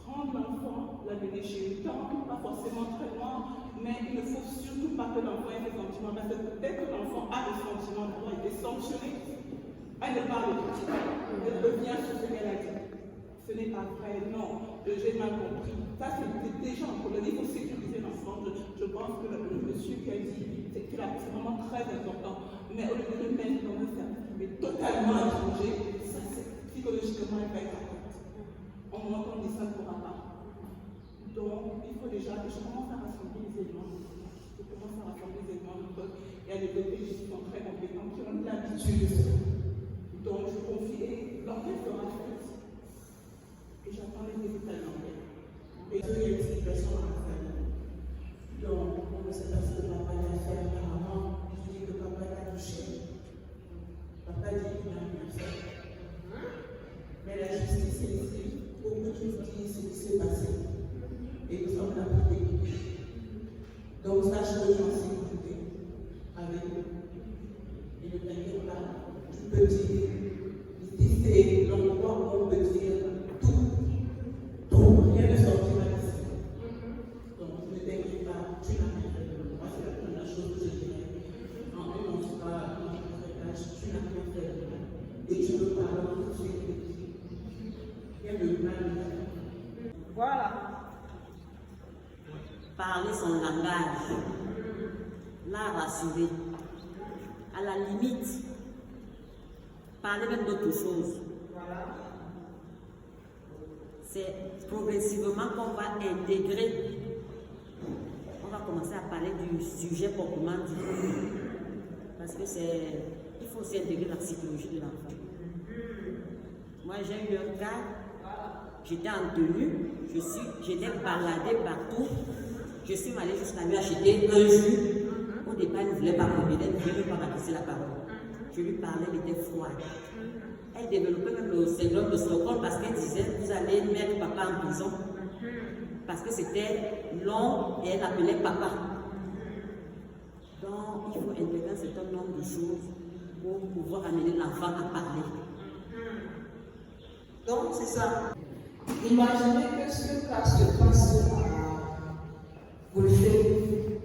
Prendre l'enfant, l'amener chez le temps, pas forcément très loin, mais il ne faut surtout pas que l'enfant ait des sentiments, parce que dès que l'enfant a des sentiments, l'enfant a été sanctionné, elle ne parle pas, elle revient sur ce qu'elle a dit. Ce n'est pas vrai, non, j'ai mal compris. Ça, c'est déjà un problème, il faut sécuriser l'enfant. Je pense que le monsieur qui a dit, c'est vraiment très important, mais au lieu de le mettre dans un service qui est totalement étranger, ça, c'est psychologiquement, elle va être atteinte. On m'entend dire ça ne pourra pas. Donc, il faut déjà que je commence à rassembler les éléments. Je commence à rassembler les éléments de peuple et à développer des gens qui sont très compétents, qui ont l'habitude. Donc, je confie, l'enquête sera faite. Et j'attends les résultats de l'enquête. Et il y a une situation dans la famille. Donc, on ne sait pas ce que papa a fait apparemment. Je dis que papa l'a touché. Papa dit qu'il n'a rien fait. Mais la justice est ici pour que tu dises ce qui s'est passé. Et nous sommes là pour t'écouter. Donc, sache que j'en suis écouté avec eux. Et ne t'inquiète pas, tu peux dire, ici c'est l'endroit où on peut dire tout, rien ne sortira d'ici. Donc, ne t'inquiète pas, tu n'as rien fait de moi. C'est la première chose que je dirais. En un endroit, dans un réglage, tu n'as rien fait de moi. Et tu peux parler tout de suite. Rien de mal. Voilà. Parler son langage, la rassurer, à la limite, parler même d'autres choses. Voilà. C'est progressivement qu'on va intégrer, on va commencer à parler du sujet proprement dit. Parce que il faut aussi intégrer la psychologie de l'enfant. Moi j'ai eu un cas, j'étais en tenue, j'étais baladée partout. Je suis allée jusqu'à lui acheter un jus. Au départ, elle ne voulait pas me donner, elle ne voulait pas m'adresser la parole. Je lui parlais, elle était froide. Elle développait même le syndrome de Stockholm parce qu'elle disait, vous allez mettre papa en prison. Parce que c'était long et elle appelait papa. Donc, il faut intégrer un certain nombre de choses pour pouvoir amener l'enfant à parler. Donc, c'est ça. Imaginez que ce cas se passe à vous le faites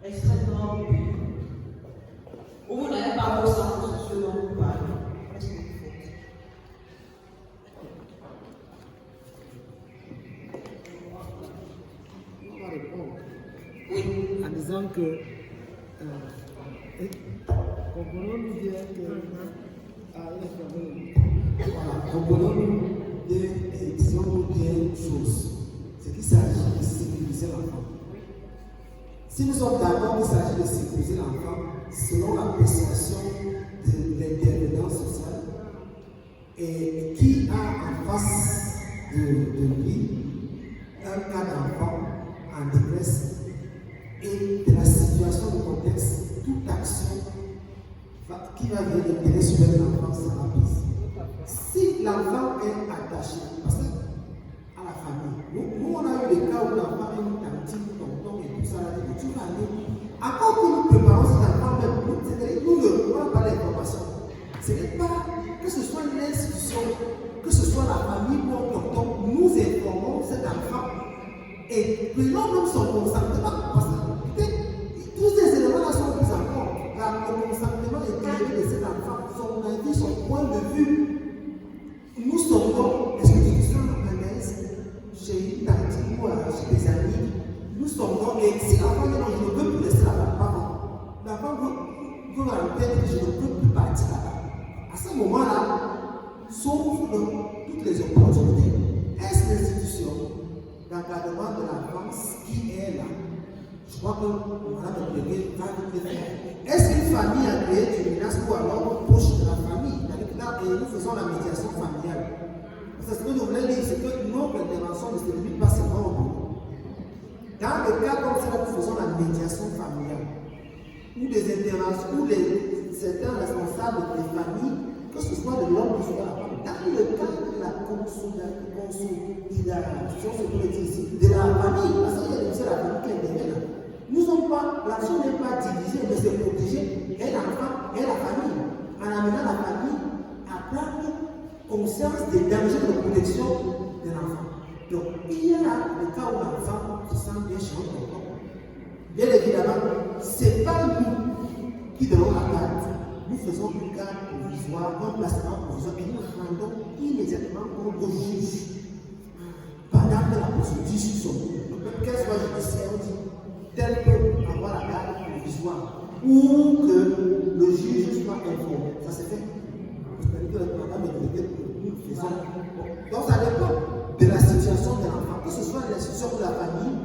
extrêmement bien. Ou vous n'avez pas vos sens sur ce dont vous parlez. Qu'est-ce que vous faites? On va répondre. Oui. En disant que comprenons-nous bien que voilà, comprenons-nous bien et disons-nous bien une chose. C'est qu'il s'agit de sécuriser l'enfant. Si nous sommes d'accord qu'il s'agit de sécuriser l'enfant selon l'appréciation de l'intervenant social et qui a en face de lui un cas d'enfant en détresse et de la situation de contexte, toute action qui va venir d'intérêt sur l'enfant sera prise. Si l'enfant est attaché, parce que à la famille. Nous, on a eu des cas où l'enfant est une tantine, tonton et tout ça, là, et tu vas aller. Encore que nous préparons cet enfant, même, nous ne prenons pas l'information. Ce n'est pas que ce soit l'institution, que ce soit la famille ou un tonton, nous informons cet enfant et prenons même son consentement. Parce que tous ces éléments-là sont pris en compte. Le consentement est carré de cet enfant, son avis, son point de vue. Nous sommes est-ce que tu sens j'ai une tantine ou j'ai des amis, nous sommes bons, et si l'enfant est non, je ne peux plus laisser là-bas. L'enfant veut la tête, je ne peux plus partir là-bas. À ce moment-là, s'ouvrent toutes les opportunités. Est-ce l'institution d'encadrement de l'enfance qui est là? Je crois que Mme Blégué va le faire. Est-ce qu'une famille a créé une menace ou alors proche de la famille? Et nous faisons la médiation familiale. C'est ce que nous voulons dire, c'est que notre intervention ne se limite pas seulement au boulot. Dans le cas comme ça, nous faisons la médiation familiale, ou des interventions, ou certains responsables des familles, que ce soit de l'homme ou de la femme, dans le cadre de la consolidation, de la famille, parce qu'il y a la famille qui est derrière. Nous ne sommes pas l'action n'est pas divisée, mais c'est protéger et l'enfant et la famille. En amenant la famille à prendre conscience des dangers de protection de l'enfant. Donc, il y a le cas où l'enfant se sent bien chez nous. Bien évidemment, ce n'est pas nous qui donnons la garde. Nous faisons une garde provisoire, un placement provisoire, et nous rendons immédiatement compte au juge. Pendant que la procédure sur son nom, qu'elle soit judiciaire, on dit tel peut avoir la garde provisoire, ou que le juge soit informé. Ça c'est fait. Donc ça dépend de la situation de l'enfant. Que ce soit la situation de la famille,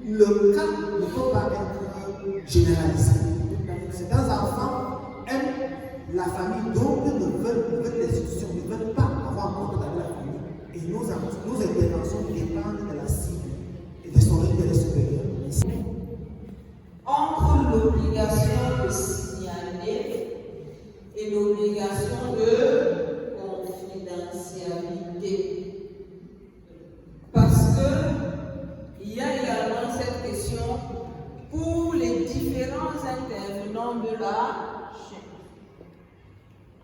le cas ne peut pas être généralisé. Certains enfants aiment la famille, donc ne veulent l'institution, ne veulent pas avoir compte avec la famille. Et nos interventions dépendent de la cible et de son intérêt supérieur. Entre l'obligation de signaler et l'obligation de confidentialité. Parce qu'il y a également cette question pour les différents intervenants de la chaîne.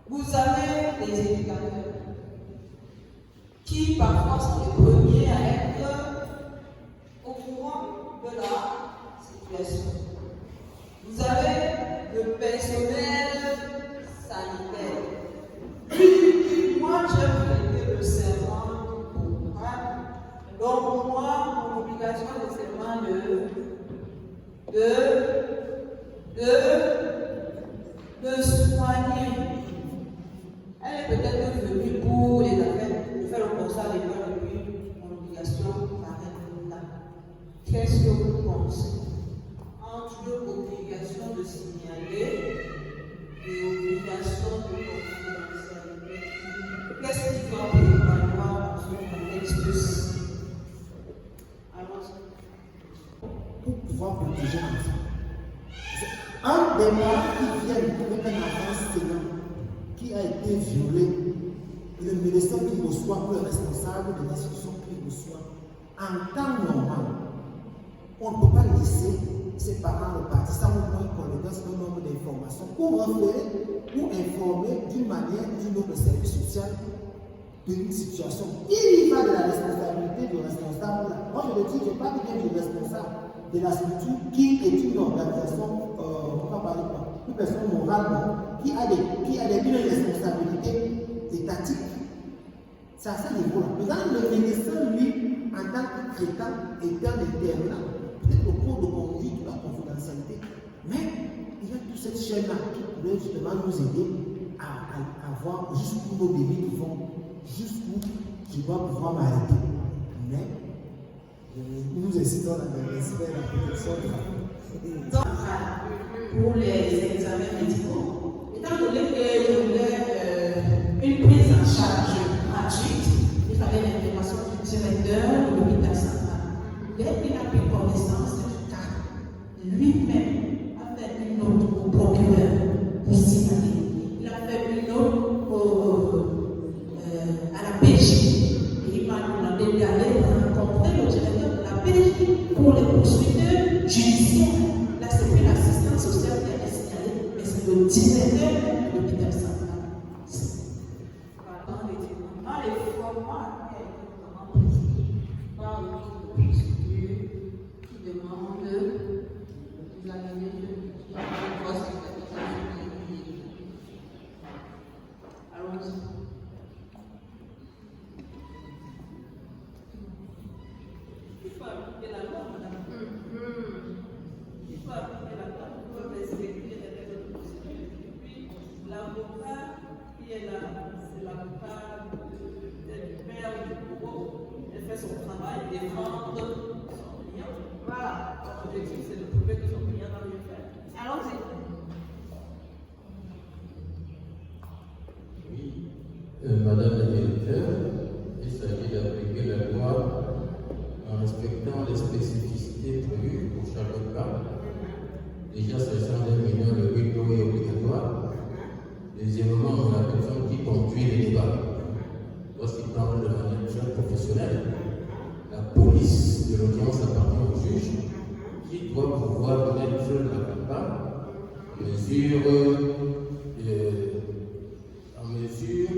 Vous avez les éducateurs qui parfois sont les premiers à être au courant de la situation. Vous avez le personnel sanitaire. Moi, j'ai prêté le serment hippocrate. Donc, pour moi, mon obligation de serment de soigner. Elle est peut-être venue pour les affaires, de faire le constat des voies depuis mon obligation s'arrête là. Qu'est-ce que vous pensez entre l'obligation de signaler et l'obligation de confidentialité? Qu'est-ce qui doit prévaloir dans ce contexte-ci? Pour pouvoir protéger l'enfant. Un des parents qui viennent avec un enfant saignant qui a été violé, et le médecin qui reçoit, ou le responsable de l'institution qui reçoit, en temps normal, on ne peut pas laisser ses parents repartir sans au moins qu'on leur donne un nombre d'informations pour référer ou informer d'une manière ou d'une autre service social d'une situation. Il y va de la responsabilité du responsable. Moi je le dis, je parle bien du responsable de la structure qui est une organisation, on va parler quoi, une personne morale qui a une responsabilité étatique. C'est à ce niveau-là. Maintenant, le médecin, lui, en tant que traitant, est un intervenant. Peut-être au cours de conduite de la confidentialité. Mais il y a toute cette chaîne-là qui pourrait justement nous aider à voir jusqu'où nos limites vont, jusqu'où je dois pouvoir m'arrêter. Mais nous incitons la respect de la protection de la pour les examens médicaux, étant donné que je voulais une prise en charge gratuite, il fallait l'intervention du directeur de l'hôpital central. Dès qu'il a pris connaissance du cas, lui-même a fait une note au procureur pour signaler. Il a fait une note à la PJ. Et il m'a demandé d'aller rencontrer le directeur de la PJ pour les poursuites judiciaires. Là, c'est plus l'assistant social qui a signalé, mais c'est le directeur de l'hôpital central. Dans les formats qui ont été pris par le procédure qui demande d'examiner le poste de allons-y. Il faut appliquer la loi, madame. Il faut appliquer la loi pour respecter les règles de procédure. Et puis, l'avocat qui est là, c'est l'avocat du père doit pouvoir mettre la plupart en mesure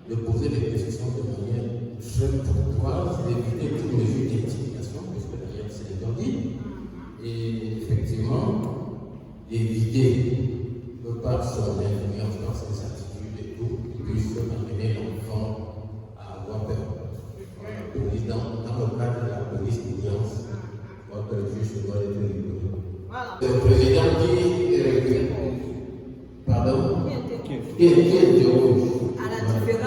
de poser des questions de manière très courtoise, d'éviter toute mesure d'intimidation, puisque d'ailleurs c'est interdit, et effectivement d'éviter que par son influence, par ses attitudes et tout, puisse amener l'enfant à avoir peur. Dans le cadre de la police d'audience, je crois que le juge doit être rigoureux. Le président dit, pardon, qui est rouge. À la différence